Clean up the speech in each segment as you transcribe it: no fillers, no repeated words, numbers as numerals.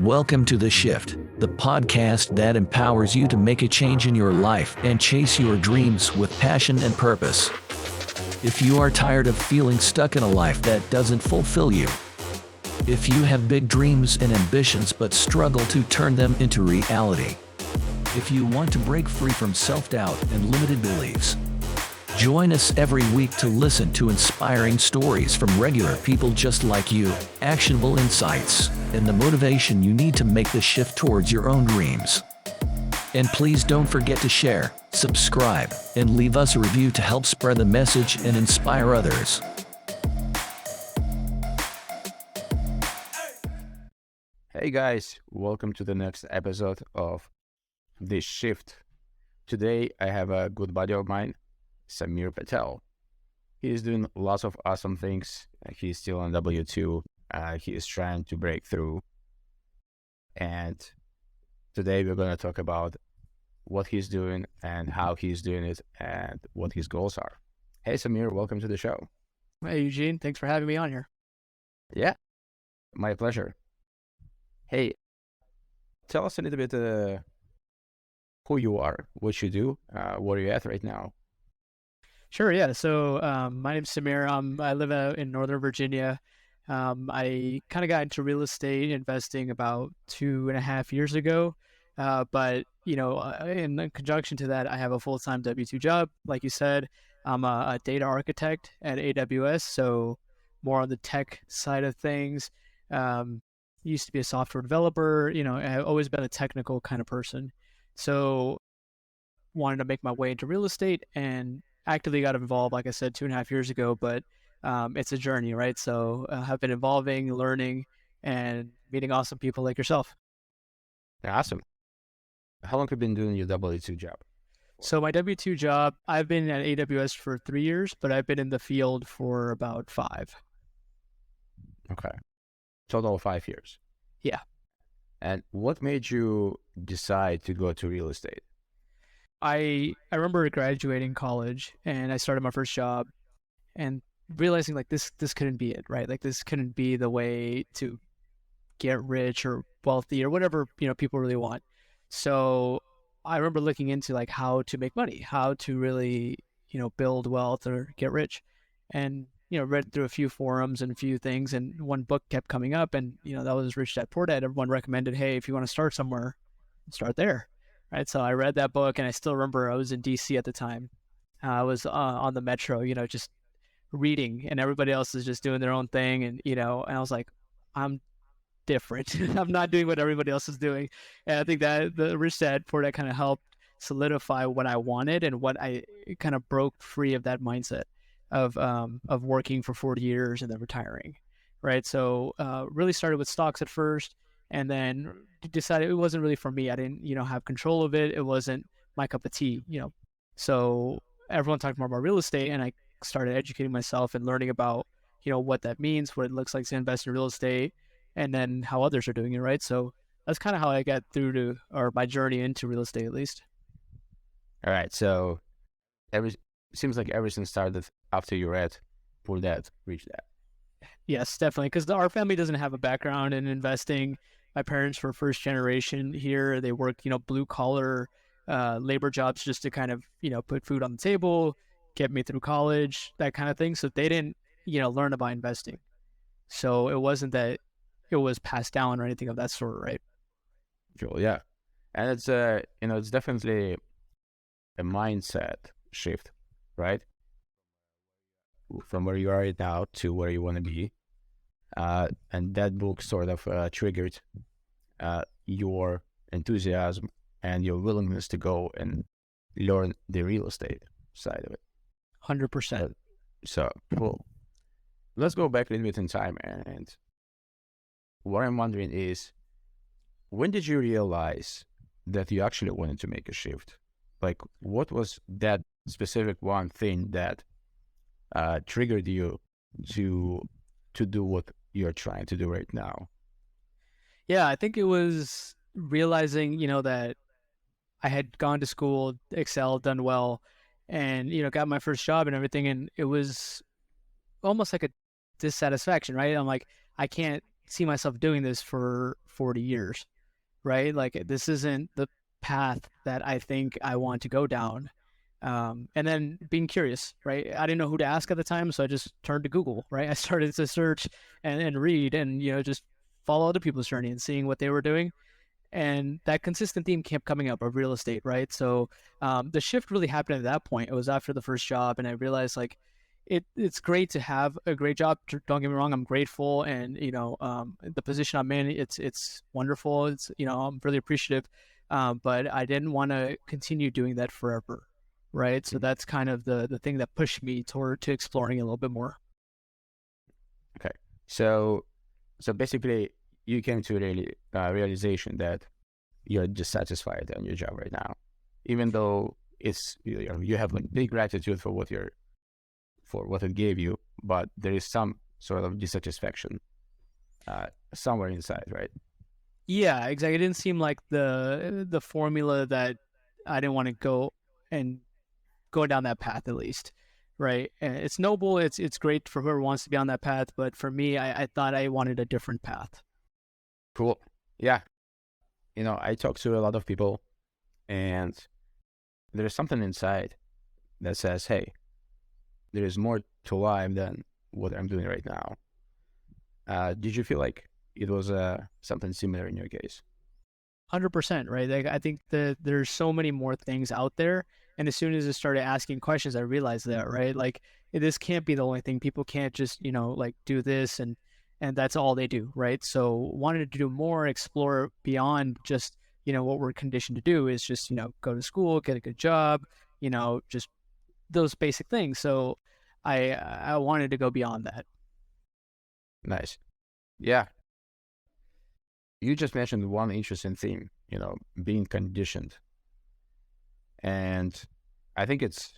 Welcome to The Shift, the podcast that empowers you to make a change in your life and chase your dreams with passion and purpose. If you are tired of feeling stuck in a life that doesn't fulfill you, if you have big dreams and ambitions but struggle to turn them into reality, if you want to break free from self-doubt and limited beliefs, join us every week to listen to inspiring stories from regular people just like you, actionable insights, and the motivation you need to make the shift towards your own dreams. And please don't forget to share, subscribe, and leave us a review to help spread the message and inspire others. Hey guys, welcome to the next episode of The Shift. Today I have a good buddy of mine, Samir Patel. He is doing lots of awesome things. He's still on W2. He is trying to break through. And today we're going to talk about what he's doing and how he's doing it and what his goals are. Hey Samir, welcome to the show. Hey Eugene, thanks for having me on here. Yeah, my pleasure. Hey, tell us a little bit who you are, what you do, where you're at right now. Sure, yeah. So my name's Samir. I live out in Northern Virginia. I kind of got into real estate investing about 2.5 years ago. But, in conjunction to that, I have a full-time W-2 job. Like you said, I'm a data architect at AWS, so more on the tech side of things. Used to be a software developer. I've always been a technical kind of person. So wanted to make my way into real estate and actively got involved, like I said, 2.5 years ago, but it's a journey, right? So I've been evolving, learning, and meeting awesome people like yourself. Awesome. How long have you been doing your W-2 job? So my W-2 job, I've been at AWS for 3 years, but I've been in the field for about 5. Okay. Total of 5 years. Yeah. And what made you decide to go to real estate? I remember graduating college and I started my first job and realizing like this couldn't be it, right? Like this couldn't be the way to get rich or wealthy or whatever, people really want. So I remember looking into like how to make money, how to really, build wealth or get rich. And, read through a few forums and a few things, and one book kept coming up, and, that was Rich Dad Poor Dad. Everyone recommended, hey, if you want to start somewhere, start there. Right. So I read that book and I still remember I was in DC at the time. I was on the metro, just reading, and everybody else is just doing their own thing. And, and I was like, I'm different. I'm not doing what everybody else is doing. And I think that the Rich Dad Poor Dad kind of helped solidify what I wanted and what I kind of broke free of that mindset of working for 40 years and then retiring. Right. So really started with stocks at first, and then decided it wasn't really for me. I didn't, have control of it. It wasn't my cup of tea, So everyone talked more about real estate, and I started educating myself and learning about, what that means, what it looks like to invest in real estate, and then how others are doing it, right? So that's kind of how I got through or my journey into real estate, at least. All right. So seems like everything started after you read Poor Dad, Rich Dad. Yes, definitely. Because our family doesn't have a background in investing. My parents were first generation here. They worked, blue collar labor jobs just to kind of, put food on the table, get me through college, that kind of thing. So they didn't, learn about investing. So it wasn't that it was passed down or anything of that sort, right? Cool, yeah. And it's it's definitely a mindset shift, right? From where you are right now to where you want to be. And that book sort of triggered your enthusiasm and your willingness to go and learn the real estate side of it. 100%. So, cool. Let's go back a little bit in time. And what I'm wondering is, when did you realize that you actually wanted to make a shift? Like, what was that specific one thing that triggered you to do what you're trying to do right now? Yeah, I think it was realizing, that I had gone to school, excelled, done well, and, got my first job and everything. And it was almost like a dissatisfaction, right? I'm like, I can't see myself doing this for 40 years, right? Like this isn't the path that I think I want to go down. And then being curious, right? I didn't know who to ask at the time, so I just turned to Google, right? I started to search and read and, just follow other people's journey and seeing what they were doing. And that consistent theme kept coming up of real estate, right? So the shift really happened at that point. It was after the first job, and I realized like it's great to have a great job. Don't get me wrong, I'm grateful, and the position I'm in, it's wonderful. It's I'm really appreciative, but I didn't want to continue doing that forever, right? So that's kind of the thing that pushed me to exploring a little bit more. Okay. So basically, you came to a realization that you're dissatisfied in your job right now, even though you have like big gratitude for what it gave you, but there is some sort of dissatisfaction somewhere inside, right? Yeah, exactly. It didn't seem like the formula that I didn't want to go down that path, at least, right? And it's noble. It's great for whoever wants to be on that path, but for me, I thought I wanted a different path. Cool. Yeah. I talk to a lot of people, and there's something inside that says, hey, there is more to life than what I'm doing right now. Did you feel like it was something similar in your case? 100%, right? Like I think that there's so many more things out there, and as soon as I started asking questions, I realized that, right? Like this can't be the only thing. People can't just like do this and that's all they do, right? So wanted to do more, explore beyond just what we're conditioned to do is just go to school, get a good job, just those basic things. So I wanted to go beyond that. Nice. Yeah. You just mentioned one interesting theme, being conditioned. And I think it's,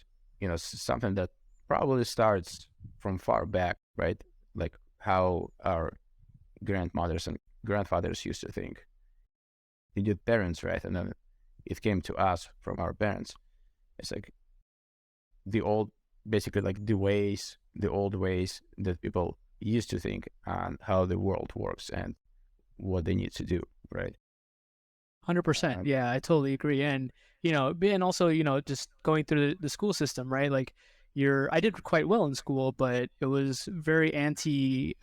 something that probably starts from far back, right? Like how our grandmothers and grandfathers used to think. They did parents, right? And then it came to us from our parents. It's like basically like the old ways that people used to think on how the world works and what they need to do, right? 100%. Yeah, I totally agree. And, and also, just going through the school system, right? Like I did quite well in school, but it was very anti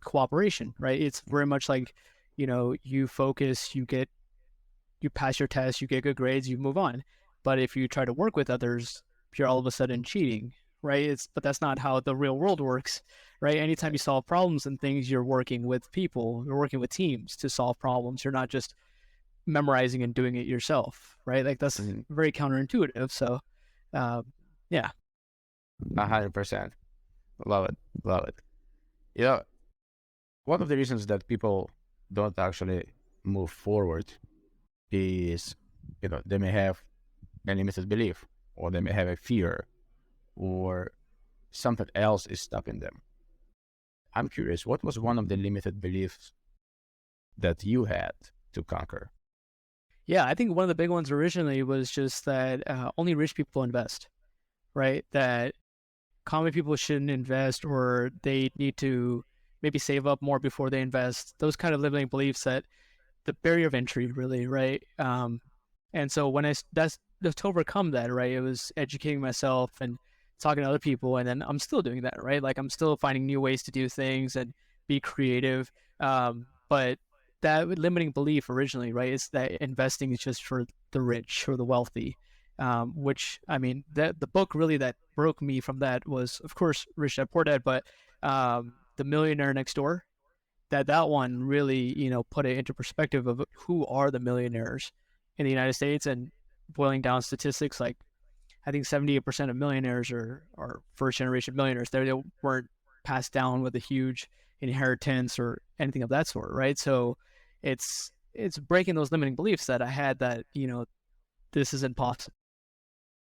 cooperation, right? It's very much like, you focus, you pass your test, you get good grades, you move on. But if you try to work with others, you're all of a sudden cheating, right? But that's not how the real world works, right? Anytime you solve problems and things, you're working with people, you're working with teams to solve problems. You're not just memorizing and doing it yourself, right? Like that's very counterintuitive. So, yeah. 100%. Love it. One of the reasons that people don't actually move forward is, they may have a limited belief, or they may have a fear, or something else is stopping them. I'm curious, what was one of the limited beliefs that you had to conquer? Yeah, I think one of the big ones originally was just that only rich people invest, right? That common people shouldn't invest, or they need to maybe save up more before they invest. Those kind of limiting beliefs, that the barrier of entry, really, right? And so when that's to overcome that, right? It was educating myself and talking to other people, and then I'm still doing that, right? Like I'm still finding new ways to do things and be creative. But that limiting belief originally, right, is that investing is just for the rich or the wealthy. Which, I mean, the book really that broke me from that was, of course, Rich Dad Poor Dad, but The Millionaire Next Door. That one really, put it into perspective of who are the millionaires in the United States, and boiling down statistics, like I think 78% of millionaires are first generation millionaires. They weren't passed down with a huge inheritance or anything of that sort, right? So it's breaking those limiting beliefs that I had, that this isn't possible.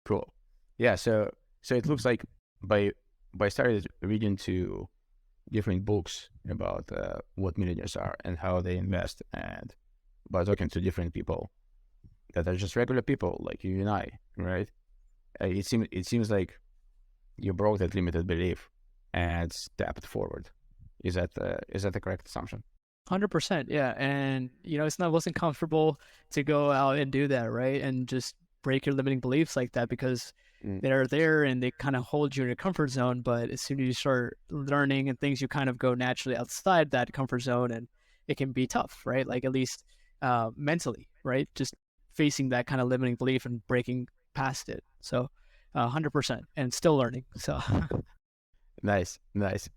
Cool. Yeah. So it looks like by starting reading to different books about what millionaires are and how they invest, and by talking to different people that are just regular people like you and I, right? It seems like you broke that limited belief and stepped forward. Is that the correct assumption? 100%. Yeah. And, wasn't comfortable to go out and do that, right? And just break your limiting beliefs like that because Mm. they're there and they kind of hold you in a comfort zone. But as soon as you start learning and things, you kind of go naturally outside that comfort zone and it can be tough, right? Like at least mentally, right? Just facing that kind of limiting belief and breaking past it. So 100% and still learning. So Nice, nice.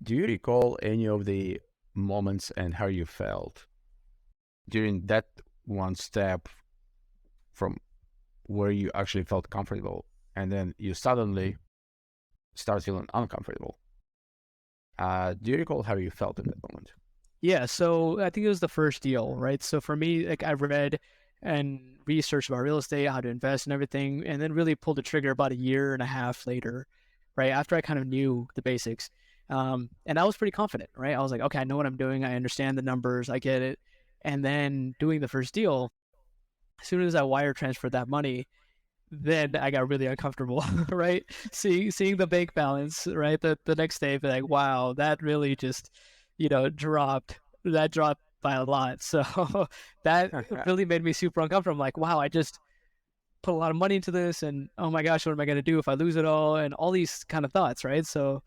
Do you recall any of the moments and how you felt during that one step from where you actually felt comfortable and then you suddenly start feeling uncomfortable? Do you recall how you felt in that moment? yeah, so I think it was the first deal, right? So for me, like I read and researched about real estate, how to invest and everything, and then really pulled the trigger about a year and a half later, right? After I kind of knew the basics. And I was pretty confident, right? I was like, okay, I know what I'm doing. I understand the numbers. I get it. And then doing the first deal, as soon as I wire transferred that money, then I got really uncomfortable, right? Seeing the bank balance, right? The next day, be like, wow, that really just, dropped. That dropped by a lot. So that really made me super uncomfortable. I'm like, wow, I just put a lot of money into this, and oh my gosh, what am I gonna do if I lose it all? And all these kind of thoughts, right? So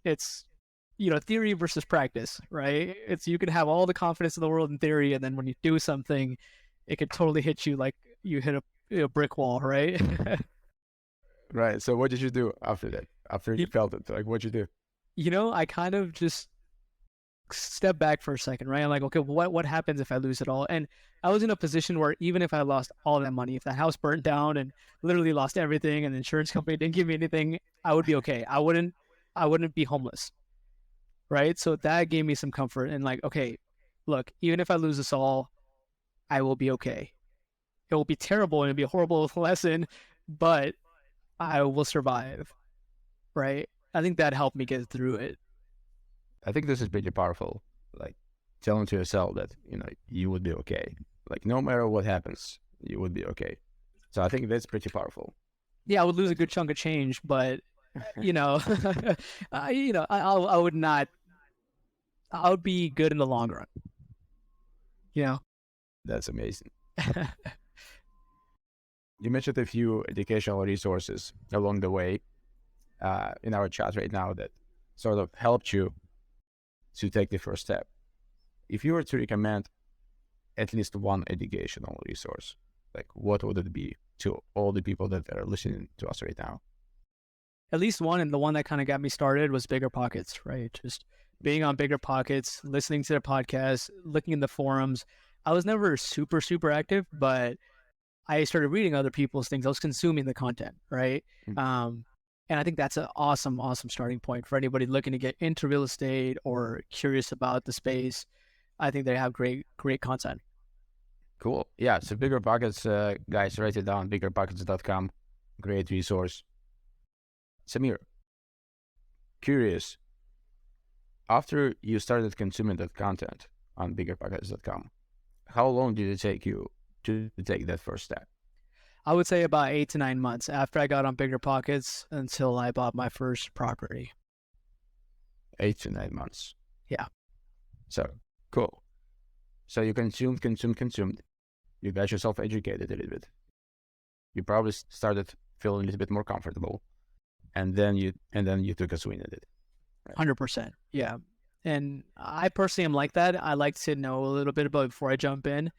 it's theory versus practice, right? It's you can have all the confidence in the world in theory, and then when you do something, it could totally hit you like you hit a brick wall, right? Right. So what did you do after that? After you You, felt it, like what'd you do? I kind of just step back for a second, right? I'm like, okay, what happens if I lose it all? And I was in a position where even if I lost all that money, if the house burnt down and literally lost everything, and the insurance company didn't give me anything, I would be okay. I wouldn't be homeless, right? So that gave me some comfort and like, okay, look, even if I lose this all, I will be okay. It will be terrible and it'll be a horrible lesson, but I will survive, right? I think that helped me get through it. I think this is pretty powerful. Like telling to yourself that, you would be okay. Like no matter what happens, you would be okay. So I think that's pretty powerful. Yeah, I would lose a good chunk of change, but you know, I would not. I would be good in the long run. You know. That's amazing. You mentioned a few educational resources along the way in our chat right now that sort of helped you to take the first step. If you were to recommend at least one educational resource, like what would it be to all the people that are listening to us right now? At least one, and the one that kind of got me started was Bigger Pockets, right? Just being on Bigger Pockets, listening to their podcast, looking in the forums. I was never super, super active, but I started reading other people's things. I was consuming the content, right? And I think that's an awesome, awesome starting point for anybody looking to get into real estate or curious about the space. I think they have great, great content. Cool. Yeah. So Bigger Pockets, guys, write it down, biggerpockets.com. Great resource. Samir, curious, after you started consuming that content on biggerpockets.com, how long did it take you to take that first step? I would say about 8 to 9 months after I got on Bigger Pockets until I bought my first property. 8 to 9 months. Yeah. So, cool. So you consumed. You got yourself educated a little bit. You probably started feeling a little bit more comfortable. And then you took a swing at it. Right? 100%. Yeah. And I personally am like that. I like to know a little bit about it before I jump in.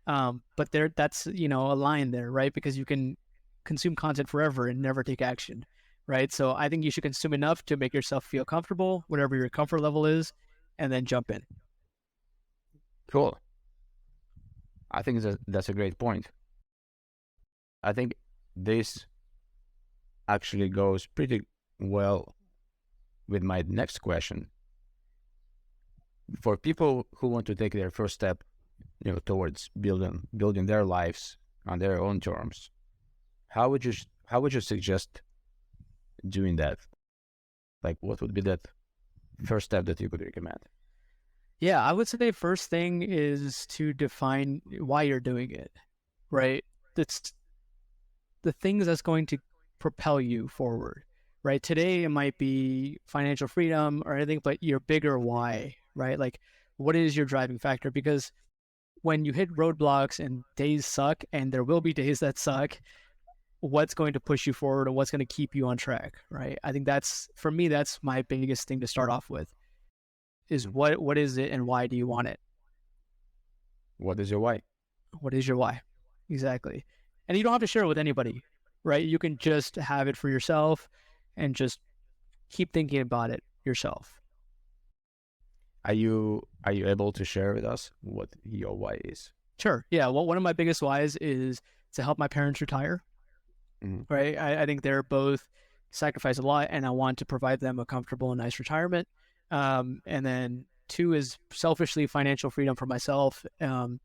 But that's a line there, right? Because you can consume content forever and never take action, right? So I think you should consume enough to make yourself feel comfortable, whatever your comfort level is, and then jump in. Cool. I think that's a great point. I think this actually goes pretty well with my next question. For people who want to take their first step, towards building their lives on their own terms, how would you suggest doing that? Like, what would be that first step that you could recommend? Yeah, I would say first thing is to define why you're doing it, right? That's the things that's going to propel you forward, right? Today it might be financial freedom or anything, but your bigger why, right? Like, what is your driving factor? Because when you hit roadblocks and days suck, and there will be days that suck, what's going to push you forward and what's going to keep you on track, right? I think that's, for me, that's my biggest thing to start off with is what is it and why do you want it? What is your why? What is your why? Exactly. And you don't have to share it with anybody, right? You can just have it for yourself and just keep thinking about it yourself. Are you able to share with us what your why is? Sure. Yeah. Well, one of my biggest whys is to help my parents retire, right? I think they're both sacrifice a lot and I want to provide them a comfortable and nice retirement. And then two is selfishly financial freedom for myself, and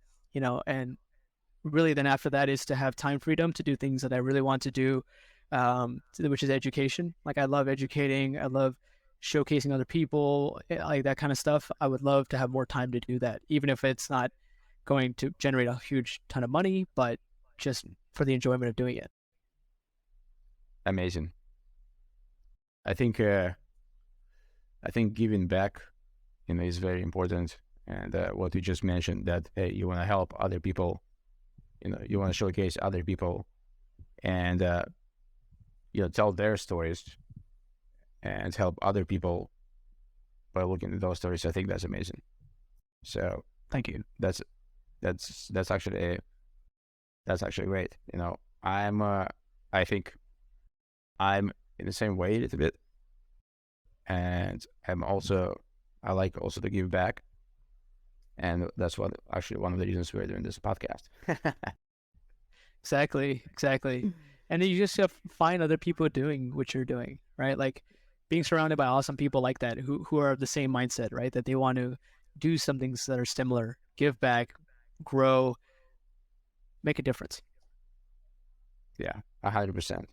really then after that is to have time freedom to do things that I really want to do, which is education. Like I love educating. I love showcasing other people, like that kind of stuff. I would love to have more time to do that, even if it's not going to generate a huge ton of money, but just for the enjoyment of doing it. Amazing. I think giving back, is very important. And what you just mentioned, that hey, you want to help other people, you want to showcase other people, and tell their stories, and help other people by looking at those stories. I think that's amazing. So Thank you. that's actually great. I think I'm in the same way a little bit, and I like also to give back, and that's what actually one of the reasons we're doing this podcast. Exactly. And then you just have to find other people doing what you're doing, right? Like being surrounded by awesome people like that who are of the same mindset, right? That they want to do some things that are similar, give back, grow, make a difference. Yeah, 100%.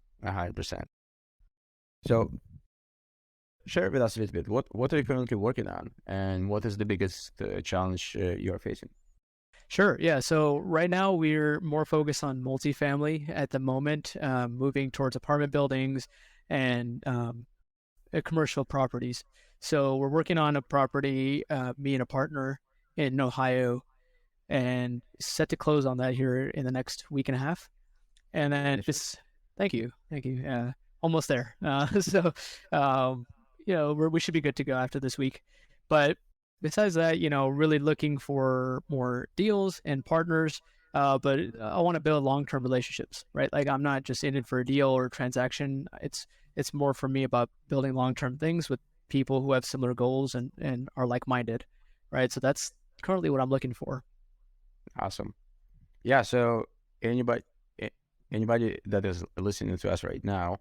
So share with us a little bit. What are you currently working on, and what is the biggest challenge you're facing? Sure. Yeah. So right now we're more focused on multifamily at the moment, moving towards apartment buildings and commercial properties. So we're working on a property, me and a partner in Ohio, and set to close on that here in the next week and a half. And then just thank you. Almost there. We should be good to go after this week. But besides that, really looking for more deals and partners. But I want to build long-term relationships, right? Like I'm not just in it for a deal or a transaction. It's more for me about building long-term things with people who have similar goals and are like-minded, right? So that's currently what I'm looking for. Awesome. Yeah. So anybody that is listening to us right now,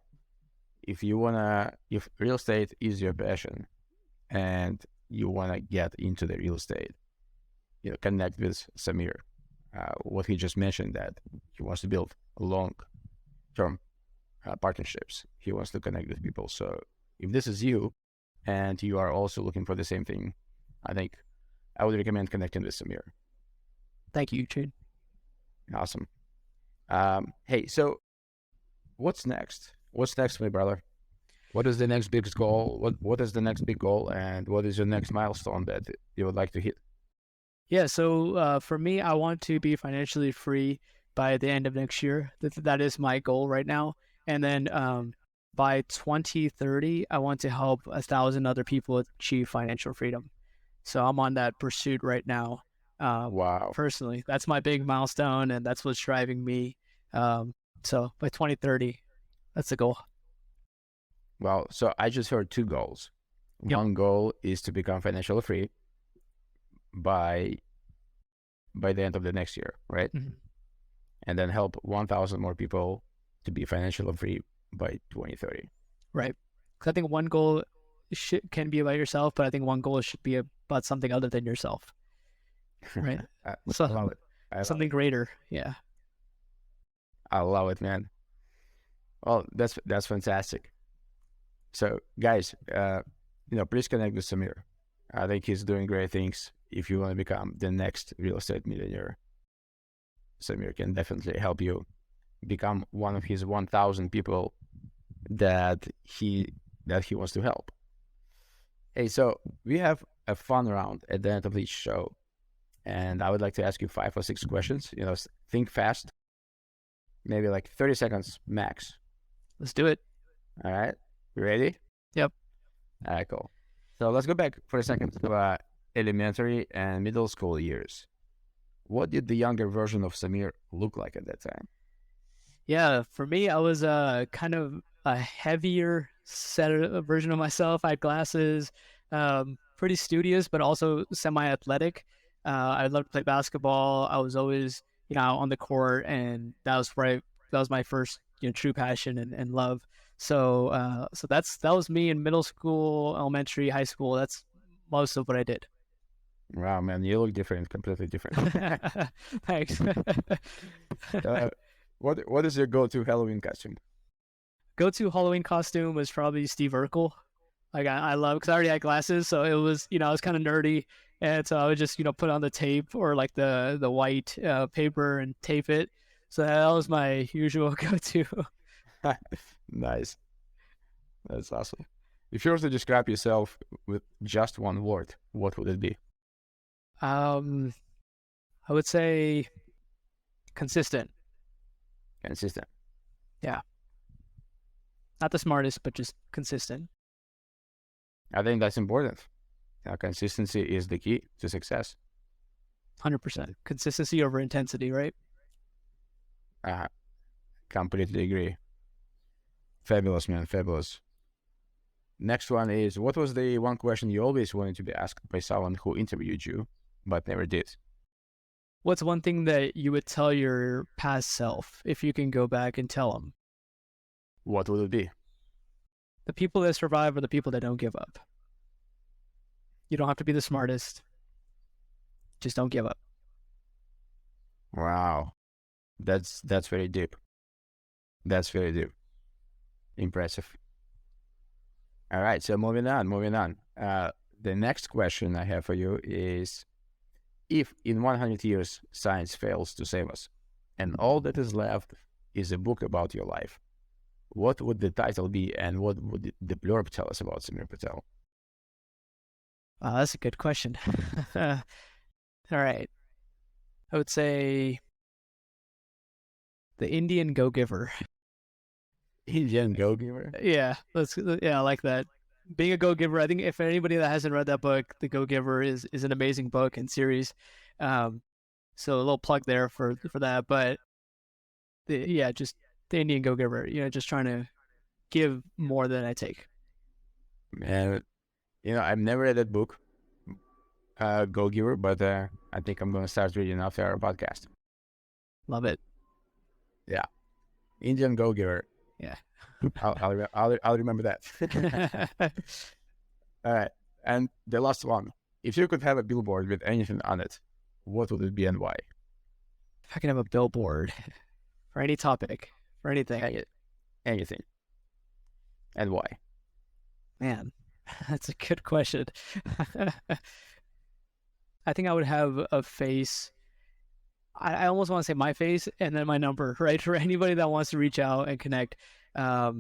if real estate is your passion and you want to get into the real estate, connect with Samir. What he just mentioned, that he wants to build long-term partnerships. He wants to connect with people. So if this is you and you are also looking for the same thing, I think I would recommend connecting with Samir. Thank you, Chad. Awesome. Hey, so what's next? What's next, my brother? What is the next biggest goal? What is the next big goal, and what is your next milestone that you would like to hit? Yeah, so for me, I want to be financially free by the end of next year. That is my goal right now. And then by 2030, I want to help 1,000 other people achieve financial freedom. So I'm on that pursuit right now. Wow. Personally, that's my big milestone, and that's what's driving me. So by 2030, that's the goal. Well, so I just heard two goals. Yep. One goal is to become financially free by the end of the next year, right? Mm-hmm. And then help 1,000 more people to be financially free by 2030. Right. Because I think one goal can be about yourself, but I think one goal should be about something other than yourself. Right. I love it. Something greater. Yeah. I love it, man. Well, that's fantastic. So guys, please connect with Samir. I think he's doing great things. If you want to become the next real estate millionaire, Samir can definitely help you become one of his 1,000 people that he wants to help. Hey, so we have a fun round at the end of each show. And I would like to ask you 5 or 6 questions. Think fast, maybe like 30 seconds max. Let's do it. All right. You ready? Yep. All right, cool. So let's go back for a second to elementary and middle school years. What did the younger version of Samir look like at that time? Yeah, for me, I was kind of a heavier version of myself. I had glasses, pretty studious, but also semi-athletic. I loved to play basketball. I was always, on the court, and that was my first, true passion and love. So that was me in middle school, elementary, high school. That's most of what I did. Wow, man, you look different, completely different. Thanks. What is your go-to Halloween costume? Go-to Halloween costume was probably Steve Urkel. Like I love, because I already had glasses, so it was, I was kind of nerdy, and so I would just, put on the tape or like the white paper and tape it. So that was my usual go-to. Nice. That's awesome. If you were to describe yourself with just one word, what would it be? I would say consistent. Consistent. Yeah. Not the smartest, but just consistent. I think that's important. Consistency is the key to success. 100%. Consistency over intensity, right? Completely agree. Fabulous, man. Fabulous. Next one is, what was the one question you always wanted to be asked by someone who interviewed you, but never did? What's one thing that you would tell your past self if you can go back and tell them? What would it be? The people that survive are the people that don't give up. You don't have to be the smartest. Just don't give up. Wow. That's very deep. That's very deep. Impressive. All right, so moving on. The next question I have for you is, if in 100 years science fails to save us, and all that is left is a book about your life, what would the title be, and what would the blurb tell us about Samir Patel? That's a good question. All right. I would say The Indian Go-Giver. Indian Go-Giver? Yeah, I like that. Being a go-giver, I think if anybody that hasn't read that book, The Go-Giver is an amazing book and series. So a little plug there for that. But just the Indian Go-Giver, just trying to give more than I take. And I've never read that book, Go-Giver, but I think I'm going to start reading after our podcast. Love it. Yeah. Indian Go-Giver. Yeah. I'll remember that. All right. And the last one. If you could have a billboard with anything on it, what would it be and why? If I can have a billboard for any topic, for anything. Anything. And why? Man, that's a good question. I think I would have a face. I almost want to say my face and then my number, right? For anybody that wants to reach out and connect. I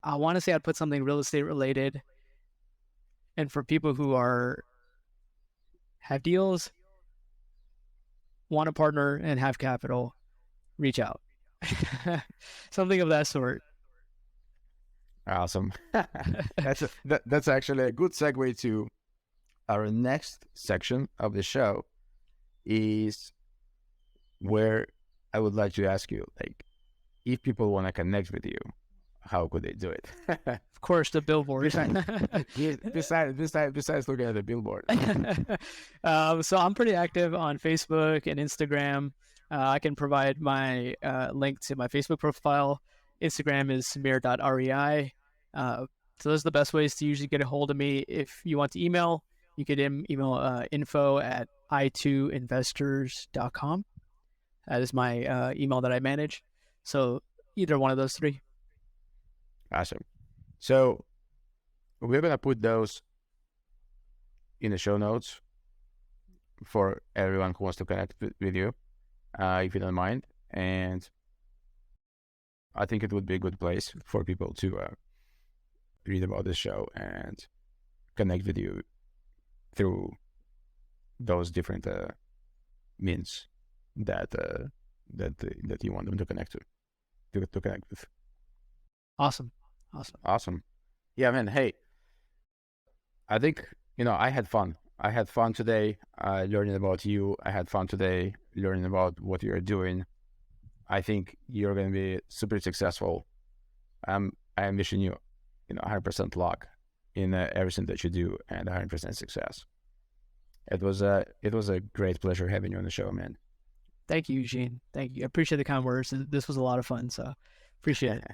want to say I'd put something real estate related. And for people who have deals, want a partner, and have capital, reach out. Something of that sort. Awesome. That's actually a good segue to our next section of the show, is where I would like to ask you, like, if people want to connect with you, how could they do it? Of course, the billboard. Besides looking at the billboard. So I'm pretty active on Facebook and Instagram. I can provide my link to my Facebook profile. Instagram is samir.rei. So those are the best ways to usually get a hold of me. If you want to email, you could email info@i2investors.com. That is my email that I manage. So either one of those three. Awesome. So we're going to put those in the show notes for everyone who wants to connect with you, if you don't mind. And I think it would be a good place for people to read about the show and connect with you through those different means that you want them to connect to connect with. Awesome. Yeah, man. Hey, I think I had fun. I had fun today learning about you. I had fun today learning about what you're doing. I think you're going to be super successful. I'm wishing you 100% luck in everything that you do and 100% success. It was a great pleasure having you on the show, man. Thank you, Eugene. Thank you. I appreciate the kind words. This was a lot of fun, so appreciate it.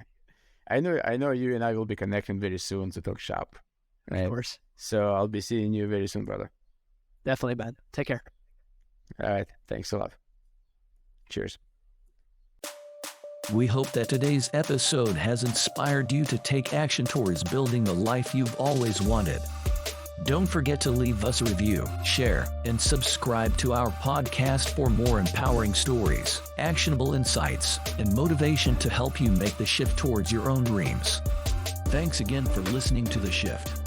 I know you and I will be connecting very soon to talk shop. Right? Of course. So I'll be seeing you very soon, brother. Definitely, man. Take care. All right. Thanks a lot. Cheers. We hope that today's episode has inspired you to take action towards building the life you've always wanted. Don't forget to leave us a review, share, and subscribe to our podcast for more empowering stories, actionable insights, and motivation to help you make the shift towards your own dreams. Thanks again for listening to The Shift.